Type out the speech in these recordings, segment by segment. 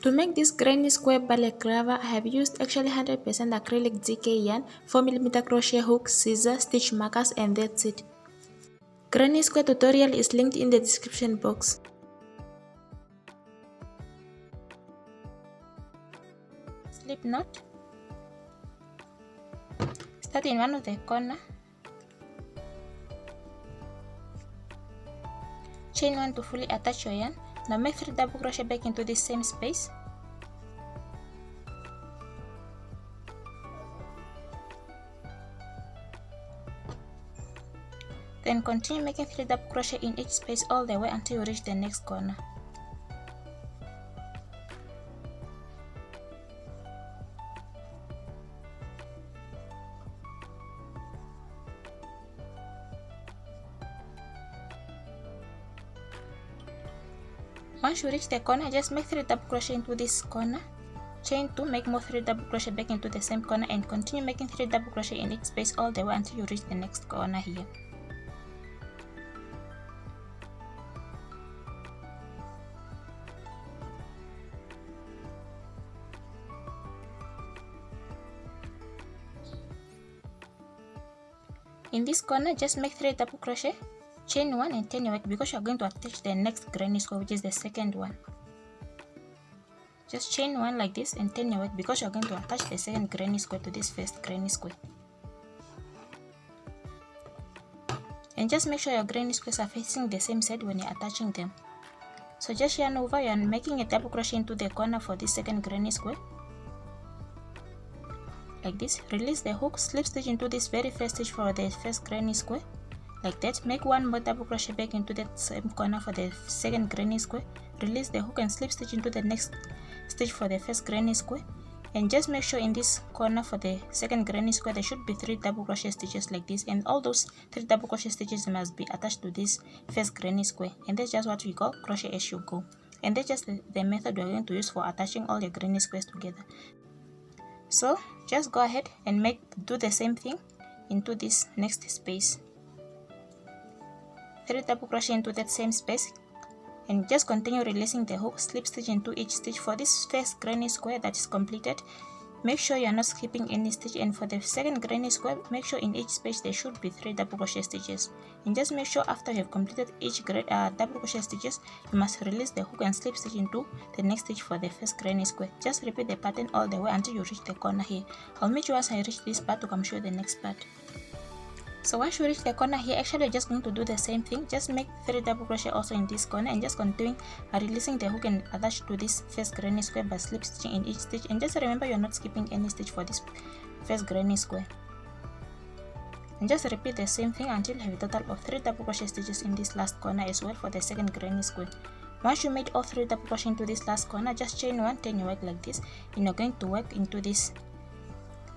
To make this granny square balaclava, I have used actually 100% acrylic DK yarn, 4mm crochet hook, scissors, stitch markers, and that's it. Granny square tutorial is linked in the description box. Slip knot. Start in one of the corner. Chain 1 to fully attach your yarn. Now make 3 double crochet back into this same space. Then continue making 3 double crochet in each space all the way until you reach the next corner. Once you reach the corner, just make 3 double crochet into this corner. Chain 2, make more 3 double crochet back into the same corner and continue making 3 double crochet in each space all the way until you reach the next corner here. In this corner, just make 3 double crochet, chain 1 and turn your work because you are going to attach the next granny square, which is the second one. Just chain 1 like this and turn your work because you are going to attach the second granny square to this first granny square. And just make sure your granny squares are facing the same side when you're attaching them. So just yarn over, you're making a double crochet into the corner for this second granny square. Like this, release the hook, slip stitch into this very first stitch for the first granny square. Like that, make 1 more double crochet back into that same corner for the second granny square. Release the hook and slip stitch into the next stitch for the first granny square. And just make sure in this corner for the second granny square there should be 3 double crochet stitches like this, and all those 3 double crochet stitches must be attached to this first granny square. And that's just what we call crochet as you go. And that's just the method we're going to use for attaching all your granny squares together. So just go ahead and do the same thing into this next space. 3 double crochet into that same space and just continue releasing the hook, slip stitch into each stitch for this first granny square that is completed. Make sure you are not skipping any stitch, and for the second granny square, make sure in each space there should be 3 double crochet stitches. And just make sure after you have completed each double crochet stitches, you must release the hook and slip stitch into the next stitch for the first granny square. Just repeat the pattern all the way until you reach the corner here. I'll meet you once I reach this part to come show you the next part. So once you reach the corner here, actually you're just going to do the same thing. Just make 3 double crochet also in this corner and just continue releasing the hook and attach to this first granny square by slip stitching in each stitch. And just remember you're not skipping any stitch for this first granny square. And just repeat the same thing until you have a total of 3 double crochet stitches in this last corner as well for the second granny square. Once you made all 3 double crochet into this last corner, just chain 1, turn your work like this, and you're going to work into this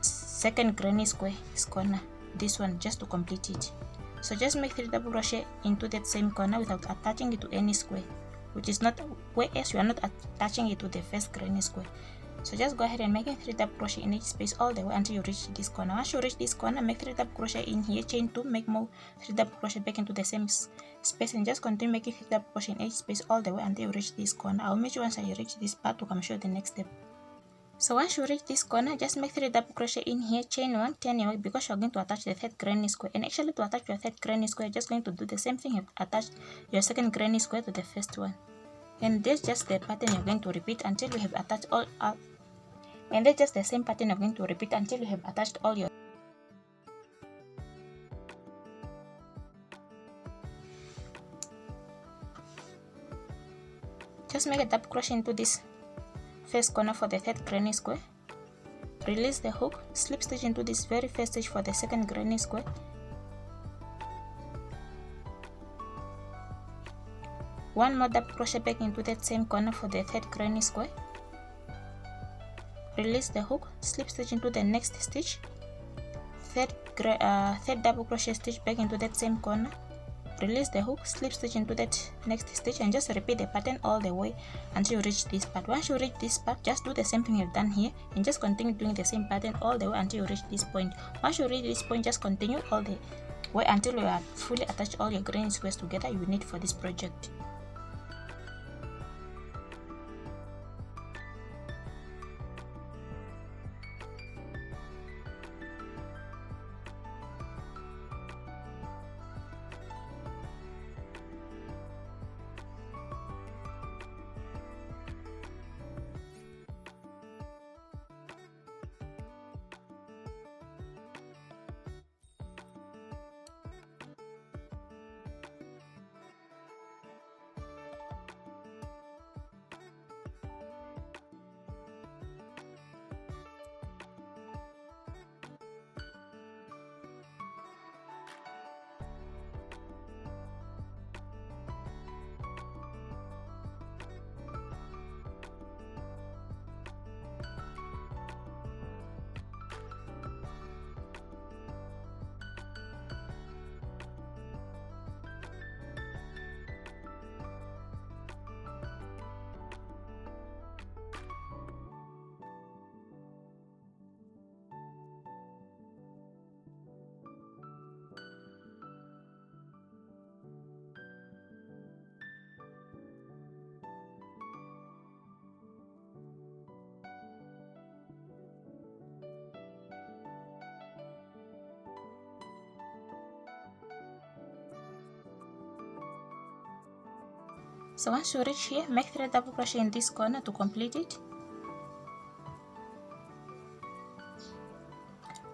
second granny square corner, this one, just to complete it. So just make 3 double crochet into that same corner without attaching it to any square, which is not, whereas you are not attaching it to the first granny square. So just go ahead and make 3 double crochet in each space all the way until you reach this corner. Once you reach this corner, make 3 double crochet in here, chain 2, make more 3 double crochet back into the same space, and just continue making 3 double crochet in each space all the way until you reach this corner. I'll meet you once I reach this part to come show you the next step. So once you reach this corner, just make 3 double crochet in here, chain 1, turn your work because you're going to attach the third granny square. And actually to attach your third granny square, you're just going to do the same thing. You attach your second granny square to the first one. And that's just the pattern you're going to repeat until you have attached all up. And that's just the same pattern you're going to repeat until you have attached all your. Just make a double crochet into this first corner for the third granny square. Release the hook, slip stitch into this very first stitch for the second granny square. One more double crochet back into that same corner for the third granny square. Release the hook, slip stitch into the next stitch. Third double crochet stitch back into that same corner. Release the hook, slip stitch into that next stitch, and just repeat the pattern all the way until you reach this part. Once you reach this part, just do the same thing you've done here and just continue doing the same pattern all the way until you reach this point. Once you reach this point, just continue all the way until you are fully attached all your granny squares together you need for this project. So once you reach here, make 3 double crochet in this corner to complete it.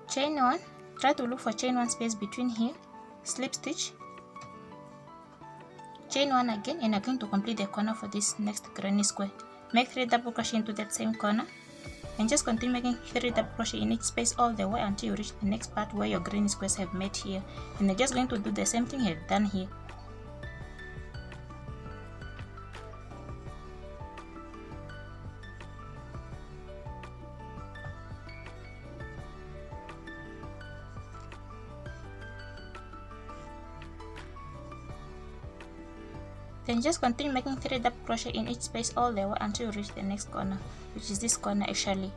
Chain 1, try to look for chain 1 space between here, slip stitch, chain 1 again, and you're going to complete the corner for this next granny square. Make 3 double crochet into that same corner and just continue making 3 double crochet in each space all the way until you reach the next part where your granny squares have met here. And you're just going to do the same thing you've done here. Then just continue making 3 double crochet in each space all the way until you reach the next corner, which is this corner actually.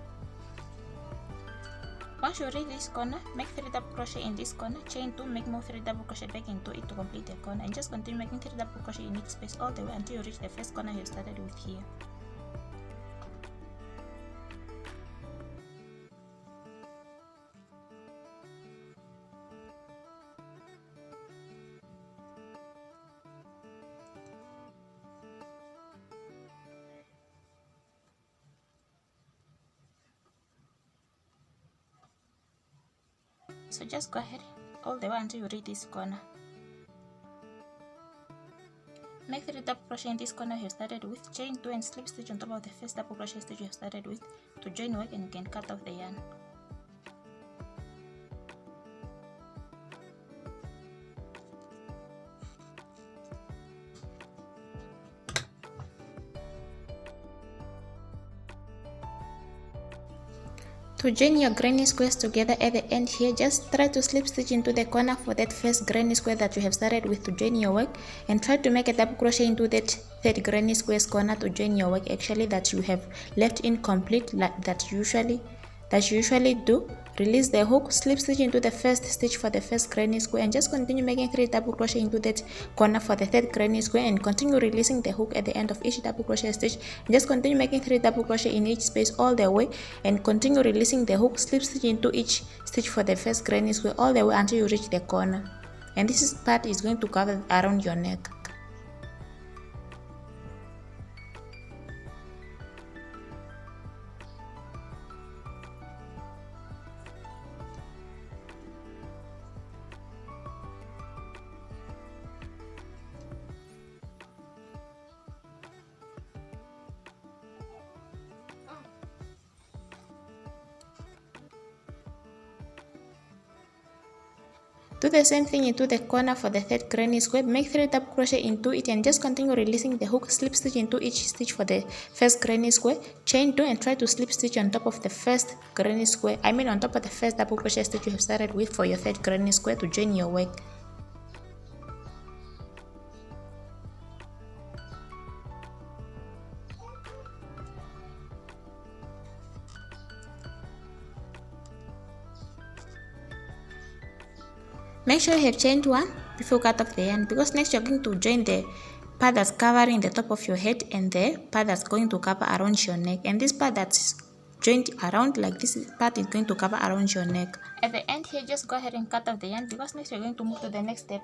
Once you reach this corner, make 3 double crochet in this corner, chain 2, make more 3 double crochet back into it to complete the corner, and just continue making 3 double crochet in each space all the way until you reach the first corner you started with here. So just go ahead all the way until you reach this corner. Make 3 double crochet in this corner you started with, chain 2 and slip stitch on top of the first double crochet stitch you started with to join work, and you can cut off the yarn. To join your granny squares together at the end here, just try to slip stitch into the corner for that first granny square that you have started with to join your work, and try to make a double crochet into that third granny squares corner to join your work actually that you have left incomplete, like that you usually do. Release the hook, slip stitch into the first stitch for the first granny square, and just continue making 3 double crochet into that corner for the third granny square, and continue releasing the hook at the end of each double crochet stitch, and just continue making 3 double crochet in each space all the way, and continue releasing the hook, slip stitch into each stitch for the first granny square all the way until you reach the corner. And this part is going to cover around your neck. Do the same thing into the corner for the third granny square. Make 3 double crochet into it and just continue releasing the hook, slip stitch into each stitch for the first granny square, chain 2 and try to slip stitch on top of the first granny square, on top of the first double crochet stitch you have started with for your third granny square to join your work. Make sure you have chained 1 before you cut off the yarn, because next you're going to join the part that's covering the top of your head and the part that's going to cover around your neck, and this part that's joined around like this part is going to cover around your neck. At the end here, just go ahead and cut off the yarn, because next you're going to move to the next step.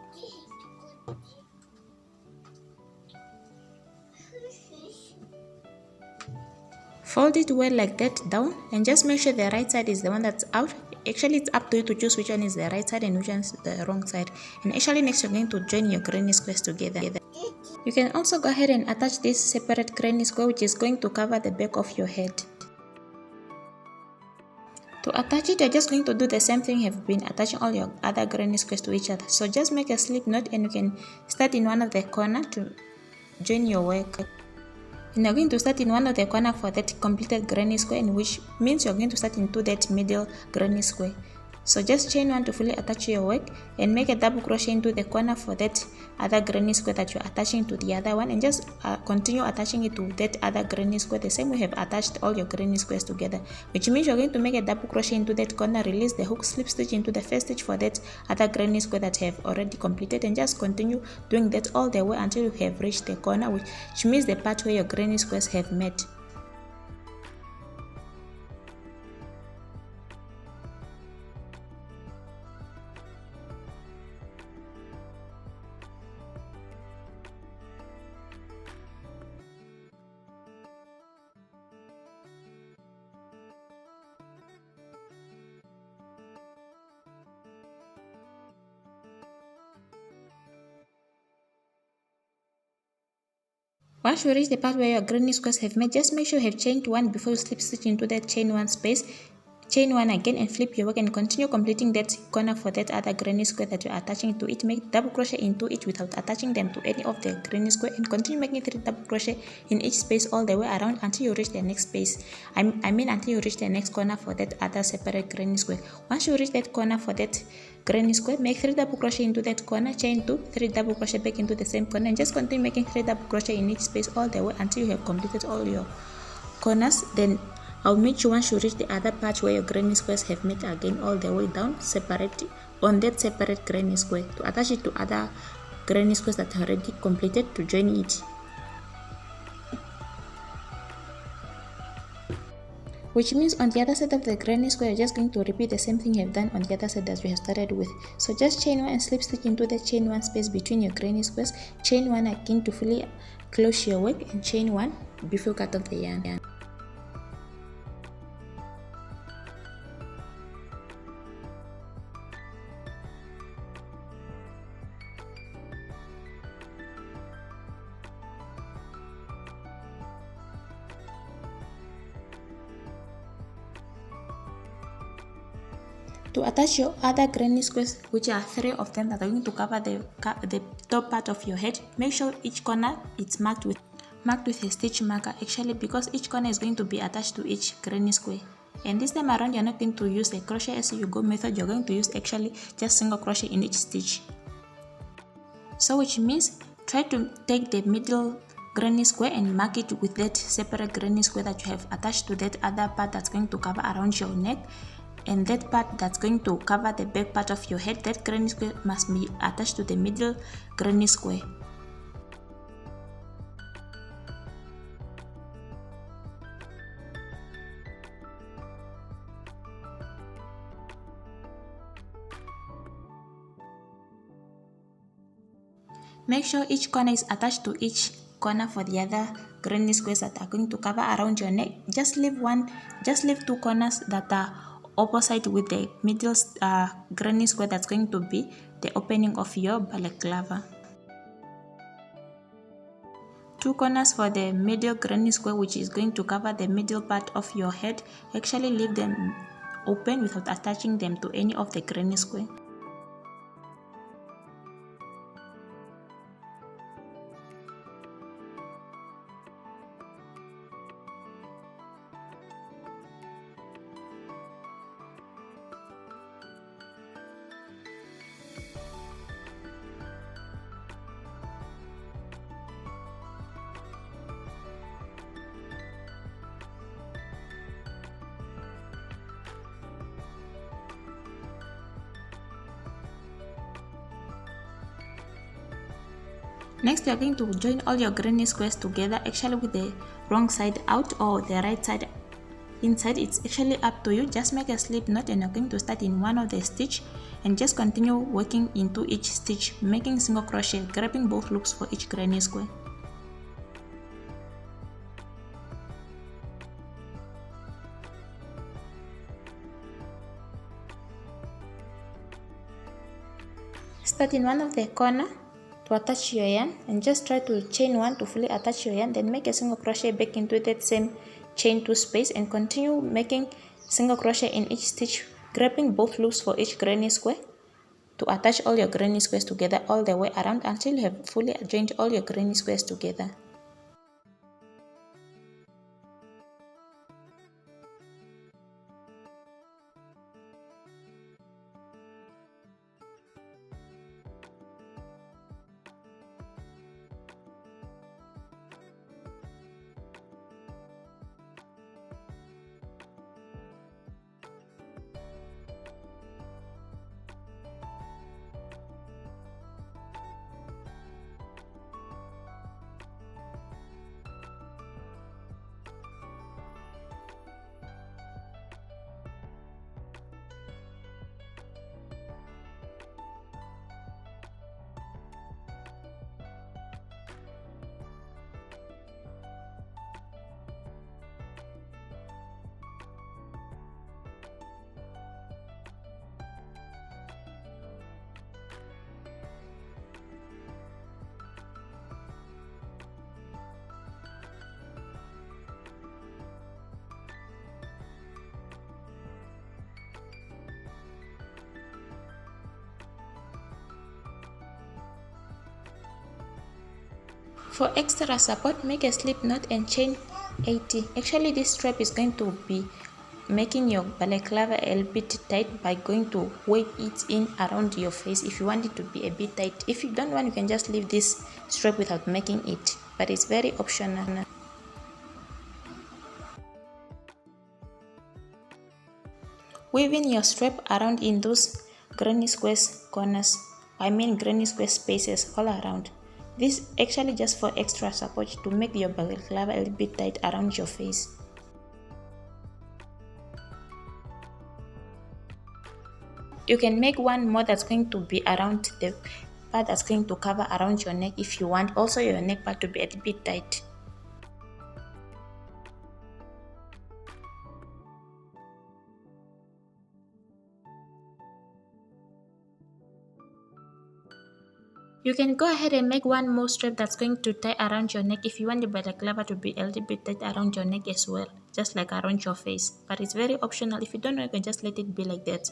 Fold it well like that down, and just make sure the right side is the one that's out. Actually, it's up to you to choose which one is the right side and which one is the wrong side. And actually next you're going to join your granny squares together. You can also go ahead and attach this separate granny square, which is going to cover the back of your head. To attach it, you're just going to do the same thing you've been attaching all your other granny squares to each other. So just make a slip knot, and you can start in one of the corner to join your work. And you're going to start in one of the corner for that completed granny square, which means you're going to start into that middle granny square. So just chain 1 to fully attach your work, and make a double crochet into the corner for that other granny square that you're attaching to the other one, and just continue attaching it to that other granny square the same way you have attached all your granny squares together, which means you're going to make a double crochet into that corner, release the hook, slip stitch into the first stitch for that other granny square that you have already completed, and just continue doing that all the way until you have reached the corner, which means the part where your granny squares have met. Once you reach the part where your granny squares have made, just make sure you have chained one before you slip stitch into that chain one space. Chain one again and flip your work and continue completing that corner for that other granny square that you are attaching to it. Make double crochet into each without attaching them to any of the granny square, and continue making 3 double crochet in each space all the way around until you reach the next space. I mean until you reach the next corner for that other separate granny square. Once you reach that corner for that granny square, make 3 double crochet into that corner, chain 2, 3 double crochet back into the same corner, and just continue making 3 double crochet in each space all the way until you have completed all your corners. Then I'll meet you once you reach the other part where your granny squares have met again all the way down, separate on that separate granny square to attach it to other granny squares that are already completed to join it. Which means on the other side of the granny square, you're just going to repeat the same thing you have done on the other side as we have started with. So just chain 1 and slip stitch into the chain 1 space between your granny squares, chain 1 again to fully close your work, and chain 1 before you cut off the yarn. To attach your other granny squares, which are 3 of them that are going to cover the top part of your head, make sure each corner is marked with a stitch marker, actually, because each corner is going to be attached to each granny square. And this time around, you're not going to use the crochet as you go method, you're going to use actually just single crochet in each stitch. So which means try to take the middle granny square and mark it with that separate granny square that you have attached to that other part that's going to cover around your neck. And that part that's going to cover the back part of your head, that granny square must be attached to the middle granny square. Make sure each corner is attached to each corner for the other granny squares that are going to cover around your neck. Just leave 2 corners that are opposite with the middle granny square that's going to be the opening of your balaclava. 2 corners for the middle granny square, which is going to cover the middle part of your head. Actually leave them open without attaching them to any of the granny square. Next, you are going to join all your granny squares together, actually with the wrong side out or the right side inside. It's actually up to you. Just make a slip knot and you're going to start in one of the stitch and just continue working into each stitch, making single crochet, grabbing both loops for each granny square. Start in one of the corner to attach your yarn and just try to chain 1 to fully attach your yarn, then make a single crochet back into that same chain 2 space and continue making single crochet in each stitch, grabbing both loops for each granny square to attach all your granny squares together all the way around until you have fully joined all your granny squares together. For extra support, make a slip knot and chain 80. Actually, this strap is going to be making your balaclava a little bit tight by going to weight it in around your face if you want it to be a bit tight. If you don't want, you can just leave this strap without making it, but it's very optional. Weave in your strap around in those granny square corners, granny square spaces all around. This actually just for extra support to make your balaclava a little bit tight around your face. You can make one more that's going to be around the part that's going to cover around your neck if you want also your neck part to be a little bit tight. You can go ahead and make one more strap that's going to tie around your neck if you want the balaclava to be a little bit tight around your neck as well, just like around your face. But it's very optional. If you don't know, you can just let it be like that.